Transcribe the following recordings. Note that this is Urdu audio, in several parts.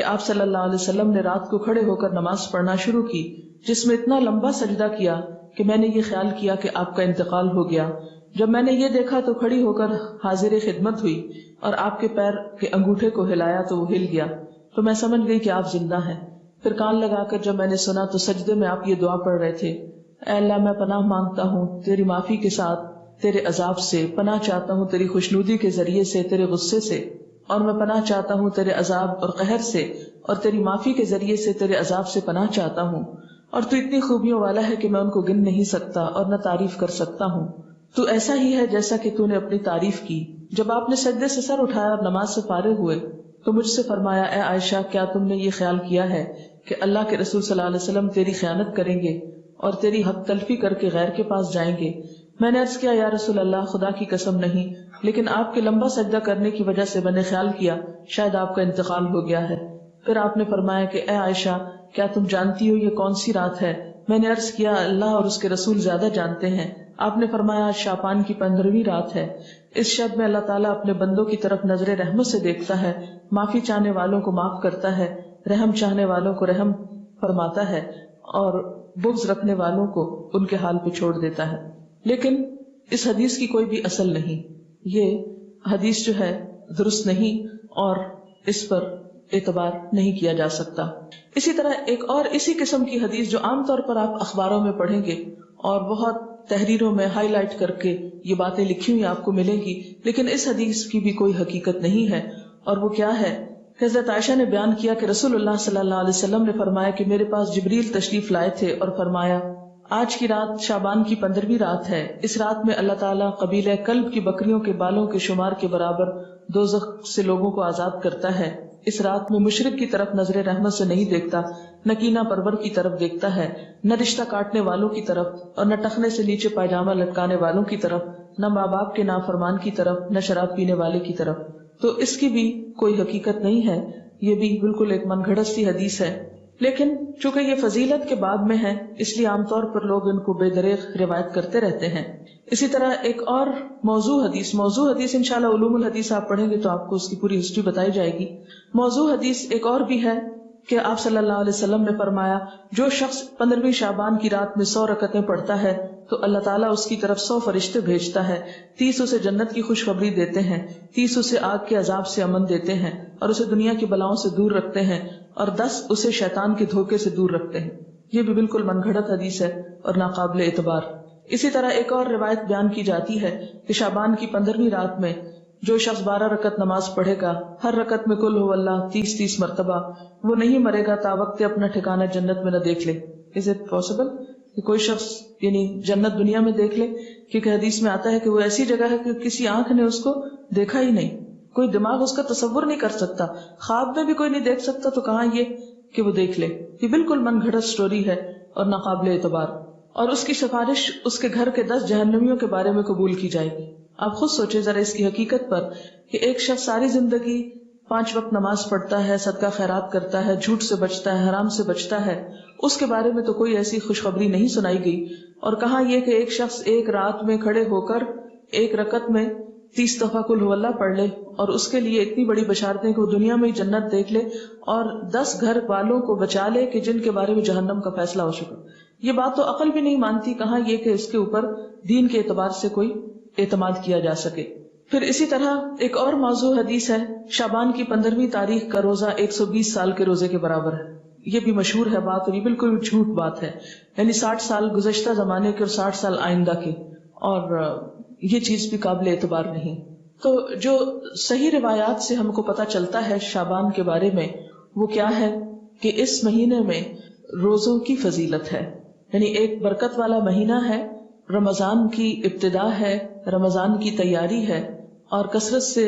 آپ صلی اللہ علیہ وسلم نے رات کو کھڑے ہو کر نماز پڑھنا شروع کی جس میں اتنا لمبا سجدہ کیا کہ میں نے یہ خیال کیا کہ آپ کا انتقال ہو گیا. جب میں نے یہ دیکھا تو کھڑی ہو کر حاضر خدمت ہوئی اور آپ کے پیر کے انگوٹھے کو ہلایا تو وہ ہل گیا تو میں سمجھ گئی کہ آپ زندہ ہیں. پھر کان لگا کر جب میں نے سنا تو سجدے میں آپ یہ دعا پڑھ رہے تھے, اے اللہ میں پناہ مانگتا ہوں تیری معافی کے ساتھ تیرے عذاب سے, پناہ چاہتا ہوں تیری خوشنودی کے ذریعے سے تیرے غصے سے, اور میں پناہ چاہتا ہوں تیرے عذاب اور قہر سے, اور تیری معافی کے ذریعے سے تیرے عذاب سے پناہ چاہتا ہوں. اور تو اتنی خوبیوں والا ہے کہ میں ان کو گن نہیں سکتا اور نہ تعریف کر سکتا ہوں. تو ایسا ہی ہے جیسا کہ تو نے اپنی تعریف کی. جب آپ نے سجدے سے سر اٹھایا اور نماز سے فارغ ہوئے تو مجھ سے فرمایا, اے عائشہ کیا تم نے یہ خیال کیا ہے کہ اللہ کے رسول صلی اللہ علیہ وسلم تیری خیانت کریں گے اور تیری حق تلفی کر کے غیر کے پاس جائیں گے؟ میں نے عرض کیا, یا رسول اللہ خدا کی قسم نہیں, لیکن آپ کے لمبا سجدہ کرنے کی وجہ سے میں نے خیال کیا شاید آپ کا انتقال ہو گیا ہے. پھر آپ نے فرمایا کہ اے عائشہ کیا تم جانتی ہو یہ کون سی رات ہے؟ میں نے عرض کیا, اللہ اور اس کے رسول زیادہ جانتے ہیں. آپ نے فرمایا, آج شعبان کی 15ویں رات ہے. اس شب میں اللہ تعالیٰ اپنے بندوں کی طرف نظر رحمت سے دیکھتا ہے, معافی چاہنے والوں کو معاف کرتا ہے, رحم چاہنے والوں کو رحم فرماتا ہے, اور بغض رکھنے والوں کو ان کے حال پہ چھوڑ دیتا ہے. لیکن اس حدیث کی کوئی بھی اصل نہیں, یہ حدیث جو ہے درست نہیں اور اس پر اعتبار نہیں کیا جا سکتا. اسی طرح ایک اور اسی قسم کی حدیث جو عام طور پر آپ اخباروں میں پڑھیں گے اور بہت تحریروں میں ہائی لائٹ کر کے یہ باتیں لکھی ہوئی آپ کو ملیں گی, لیکن اس حدیث کی بھی کوئی حقیقت نہیں ہے. اور وہ کیا ہے, حضرت عائشہ نے بیان کیا کہ رسول اللہ صلی اللہ علیہ وسلم نے فرمایا کہ میرے پاس جبریل تشریف لائے تھے اور فرمایا, آج کی رات شعبان کی 15ویں رات ہے. اس رات میں اللہ تعالیٰ قبیلہ کلب کی بکریوں کے بالوں کے شمار کے برابر دوزخ سے لوگوں کو آزاد کرتا ہے. اس رات میں مشرک کی طرف نظر رحمت سے نہیں دیکھتا, نہ کینہ پرور کی طرف دیکھتا ہے, نہ رشتہ کاٹنے والوں کی طرف, اور نہ ٹخنے سے نیچے پائجامہ لٹکانے والوں کی طرف, نہ ماں باپ کے نافرمان کی طرف, نہ شراب پینے والے کی طرف. تو اس کی بھی کوئی حقیقت نہیں ہے, یہ بھی بالکل ایک من گھڑت سی حدیث ہے. لیکن چونکہ یہ فضیلت کے باب میں ہے اس لیے عام طور پر لوگ ان کو بے دریغ روایت کرتے رہتے ہیں. اسی طرح ایک اور موضوع حدیث انشاءاللہ علوم الحدیث آپ پڑھیں گے تو آپ کو اس کی پوری ہسٹری بتائی جائے گی. موضوع حدیث ایک اور بھی ہے کہ آپ صلی اللہ علیہ وسلم نے فرمایا, جو شخص 15ویں شعبان کی رات میں 100 رکعتیں پڑھتا ہے تو اللہ تعالیٰ اس کی طرف 100 فرشتے بھیجتا ہے, 30 اسے جنت کی خوشخبری دیتے ہیں, 30 اسے آگ کے عذاب سے امن دیتے ہیں اور اسے دنیا کی بلاؤں سے دور رکھتے ہیں, اور 10 اسے شیطان کے دھوکے سے دور رکھتے ہیں. یہ بھی بالکل من گھڑت حدیث ہے اور ناقابل اعتبار. اسی طرح ایک اور روایت بیان کی جاتی ہے کہ شعبان کی 15ویں رات میں جو شخص 12 رکعت نماز پڑھے گا, ہر رکعت میں قل هو اللہ 30 مرتبہ, وہ نہیں مرے گا تا وقت اپنا ٹھکانہ جنت میں نہ دیکھ لے. از اٹ پاسبل کہ کوئی شخص یعنی جنت دنیا میں دیکھ لے؟ کیونکہ حدیث میں آتا ہے کہ وہ ایسی جگہ ہے کہ کسی آنکھ نے اس کو دیکھا ہی نہیں, کوئی دماغ اس کا تصور نہیں کر سکتا, خواب میں بھی کوئی نہیں دیکھ سکتا, تو کہاں یہ کہ وہ دیکھ لے. یہ بالکل من گھڑت سٹوری ہے اور ناقابل اعتبار. اور اس کی سفارش اس کے گھر کے 10 جہنمیوں کے بارے میں قبول کی جائے گی. آپ خود سوچیں ذرا اس کی حقیقت پر کہ ایک شخص ساری زندگی 5 وقت نماز پڑھتا ہے, صدقہ خیرات کرتا ہے, جھوٹ سے بچتا ہے, حرام سے بچتا ہے, اس کے بارے میں تو کوئی ایسی خوشخبری نہیں سنائی گئی. اور کہاں یہ کہ ایک شخص ایک رات میں کھڑے ہو کر ایک رکعت میں 30 دفعہ قل هو اللہ پڑھ لے اور اس کے لیے اتنی بڑی بشارتیں کہ وہ دنیا میں ہی جنت دیکھ لے اور 10 گھر والوں کو بچا لے کہ جن کے بارے میں جہنم کا فیصلہ ہو چکا. یہ بات تو عقل بھی نہیں مانتی, کہاں یہ کہ اس کے اوپر دین کے اعتبار سے کوئی اعتماد کیا جا سکے. پھر اسی طرح ایک اور موضوع حدیث ہے, شعبان کی 15ویں تاریخ کا روزہ 120 سال کے روزے کے برابر ہے. یہ بھی مشہور ہے بات اور یہ بالکل جھوٹ بات ہے, یعنی 60 سال گزشتہ زمانے کے اور 60 سال آئندہ کے, اور یہ چیز بھی قابل اعتبار نہیں. تو جو صحیح روایات سے ہم کو پتہ چلتا ہے شعبان کے بارے میں وہ کیا ہے کہ اس مہینے میں روزوں کی فضیلت ہے, یعنی ایک برکت والا مہینہ ہے, رمضان کی ابتدا ہے, رمضان کی تیاری ہے, اور کثرت سے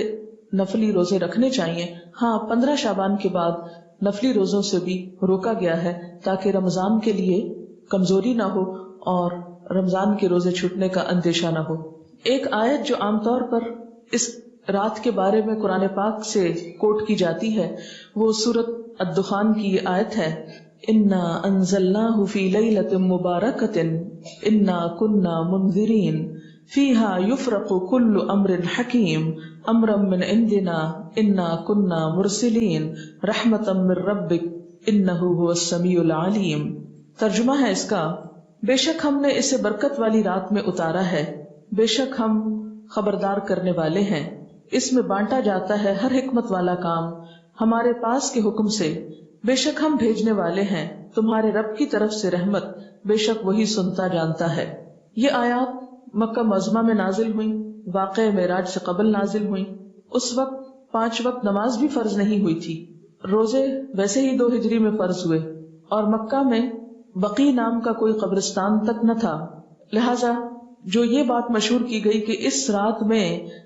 نفلی روزے رکھنے چاہیے. ہاں 15 شعبان کے بعد نفلی روزوں سے بھی روکا گیا ہے تاکہ رمضان کے لیے کمزوری نہ ہو اور رمضان کے روزے چھوٹنے کا اندیشہ نہ ہو. ایک آیت جو عام طور پر اس رات کے بارے میں قرآن پاک سے کوٹ کی جاتی ہے وہ سورۃ الدخان کی یہ آیت ہے, انا انزلناہ فی لیلۃ مبارکۃ انا کنا منذرین. فیہا یفرق کل امر حکیم امرا من عندنا انا کنا مرسلین رحمتا من ربک انہ هو السمیع العلیم۔ ترجمہ ہے اس کا، بے شک ہم نے اسے برکت والی رات میں اتارا ہے، بے شک ہم خبردار کرنے والے ہیں، اس میں بانٹا جاتا ہے ہر حکمت والا کام ہمارے پاس کے حکم سے، بے شک ہم بھیجنے والے ہیں تمہارے رب کی طرف سے رحمت، بے شک وہی سنتا جانتا ہے۔ یہ آیات مکہ معظمہ میں نازل ہوئیں، واقع معراج سے قبل نازل ہوئیں۔ اس وقت 5 وقت نماز بھی فرض نہیں ہوئی تھی، روزے ویسے ہی 2 ہجری میں فرض ہوئے، اور مکہ میں بقی نام کا کوئی قبرستان تک نہ تھا، لہذا جو یہ بات مشہور کی گئی کہ اس رات میں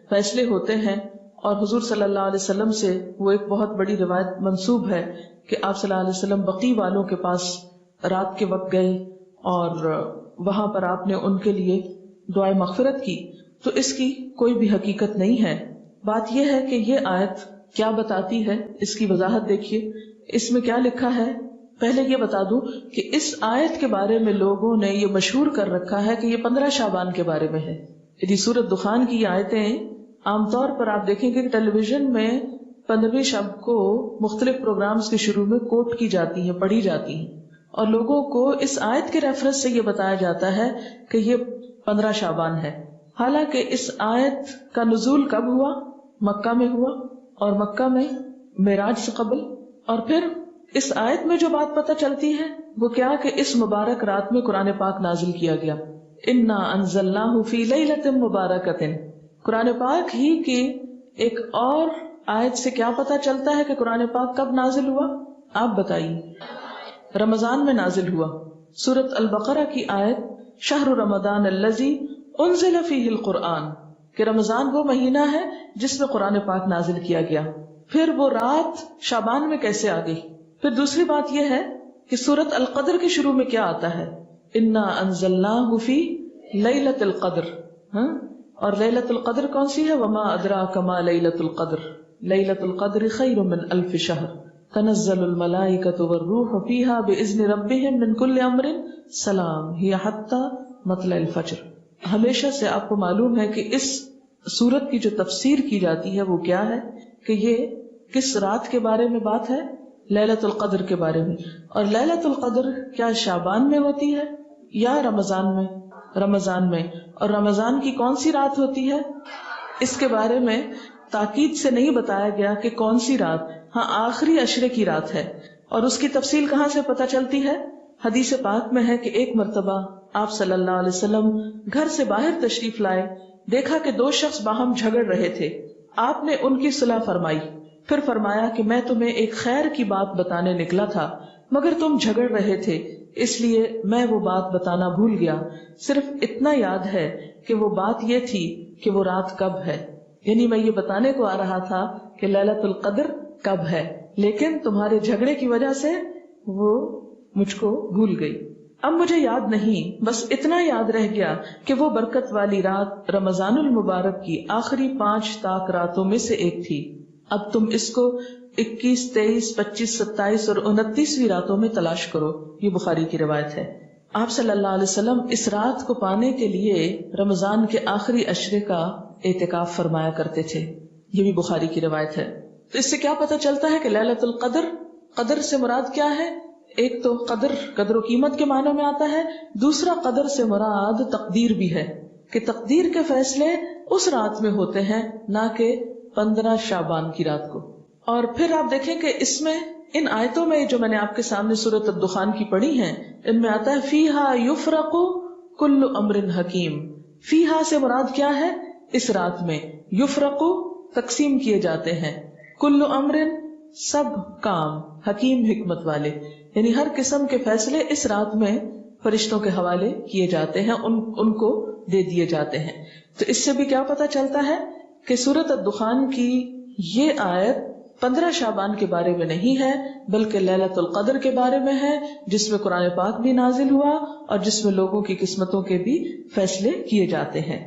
فیصلے ہوتے ہیں، اور حضور صلی اللہ علیہ وسلم سے وہ ایک بہت بڑی روایت منسوب ہے کہ آپ صلی اللہ علیہ وسلم بقی والوں کے پاس رات کے وقت گئے اور وہاں پر آپ نے ان کے لیے دعائے مغفرت کی، تو اس کی کوئی بھی حقیقت نہیں ہے۔ بات یہ ہے کہ یہ آیت کیا بتاتی ہے، اس کی وضاحت دیکھیے، اس میں کیا لکھا ہے۔ پہلے یہ بتا دوں کہ اس آیت کے بارے میں لوگوں نے یہ مشہور کر رکھا ہے کہ یہ 15 شعبان کے بارے میں ہے۔ یعنی سورۃ دخان کی یہ آیتیں عام طور پر آپ دیکھیں گے کہ ٹیلی ویژن میں 15ویں شب کو مختلف پروگرامز کے شروع میں کوٹ کی جاتی ہیں، پڑھی جاتی ہیں، اور لوگوں کو اس آیت کے ریفرنس سے یہ بتایا جاتا ہے کہ یہ 15 شعبان ہے۔ حالانکہ اس آیت کا نزول کب ہوا؟ مکہ میں ہوا، اور مکہ میں معراج سے قبل۔ اور پھر اس آیت میں جو بات پتہ چلتی ہے وہ کیا کہ اس مبارک رات میں قرآن پاک نازل کیا گیا، انا انزلناہ فی لیلۃ مبارکۃ۔ قرآن پاک ہی کی ایک اور آیت سے کیا پتہ چلتا ہے کہ قرآن پاک کب نازل ہوا؟ آپ بتائیے۔ رمضان میں نازل ہوا۔ سورۃ البقرہ کی آیت شہر رمضان الذی انزل فیہ القرآن، کہ رمضان وہ مہینہ ہے جس میں قرآن پاک نازل کیا گیا۔ پھر وہ رات شعبان میں کیسے آ گئی؟ پھر دوسری بات یہ ہے کہ سورۃ القدر کے شروع میں کیا آتا ہے؟ انا انزلناہ فی لیلۃ القدر، اور لیلۃ القدر کون سی ہے؟ وما ادراک ما لیلۃ القدر، لیلۃ القدر خیر من الف شہر، تنزل الملائکۃ والروح فیہا باذن ربہم من کل امر سلام ہی حتی مطلع الفجر۔ ہمیشہ سے آپ کو معلوم ہے کہ اس سورت کی جو تفسیر کی جاتی ہے وہ کیا ہے کہ یہ کس رات کے بارے میں بات ہے؟ لیلۃ القدر کے بارے میں۔ اور لیلۃ القدر کیا شعبان میں ہوتی ہے یا رمضان میں؟ رمضان میں۔ اور رمضان کی کون سی رات ہوتی ہے؟ اس کے بارے میں تاکید سے نہیں بتایا گیا کہ کون سی رات، ہاں آخری عشرے کی رات ہے۔ اور اس کی تفصیل کہاں سے پتہ چلتی ہے؟ حدیث پاک میں ہے کہ ایک مرتبہ آپ صلی اللہ علیہ وسلم گھر سے باہر تشریف لائے، دیکھا کہ 2 شخص باہم جھگڑ رہے تھے، آپ نے ان کی صلح فرمائی، پھر فرمایا کہ میں تمہیں ایک خیر کی بات بتانے نکلا تھا مگر تم جھگڑ رہے تھے، اس لیے میں وہ بات بتانا بھول گیا، صرف اتنا یاد ہے کہ وہ بات یہ تھی کہ وہ رات کب ہے، یعنی میں یہ بتانے کو آ رہا تھا کہ لیلۃ القدر کب ہے، لیکن تمہارے جھگڑے کی وجہ سے وہ مجھ کو بھول گئی، اب مجھے یاد نہیں، بس اتنا یاد رہ گیا کہ وہ برکت والی رات رمضان المبارک کی آخری 5 طاق راتوں میں سے ایک تھی۔ اب تم اس کو 21، 23، 25، 27 اور 29ویں راتوں میں تلاش کرو، یہ بخاری کی روایت ہے۔ آپ صلی اللہ علیہ وسلم اس رات کو پانے کے لیے رمضان کے آخری عشرے کا اعتکاف فرمایا کرتے تھے، یہ بھی بخاری کی روایت ہے۔ تو اس سے کیا پتہ چلتا ہے کہ لیلۃ القدر، قدر سے مراد کیا ہے؟ ایک تو قدر و قیمت کے معنوں میں آتا ہے، دوسرا قدر سے مراد تقدیر بھی ہے، کہ تقدیر کے فیصلے اس رات میں ہوتے ہیں نہ کہ 15 شعبان کی رات کو۔ اور پھر آپ دیکھیں کہ اس میں ان آیتوں میں جو میں نے آپ کے سامنے سورۃ الدخان کی پڑھی ہیں، ان میں آتا ہے فیہا یفرق کل امر حکیم۔ فیہا سے مراد کیا ہے؟ اس رات میں یفرق تقسیم کیے جاتے ہیں، کل امر سب کام، حکیم حکمت والے، یعنی ہر قسم کے فیصلے اس رات میں فرشتوں کے حوالے کیے جاتے ہیں، ان کو دے دیے جاتے ہیں۔ تو اس سے بھی کیا پتہ چلتا ہے کہ سورۃ الدخان کی یہ آیت 15 شعبان کے بارے میں نہیں ہے بلکہ لیلۃ القدر کے بارے میں ہے، جس میں قرآن پاک بھی نازل ہوا اور جس میں لوگوں کی قسمتوں کے بھی فیصلے کیے جاتے ہیں۔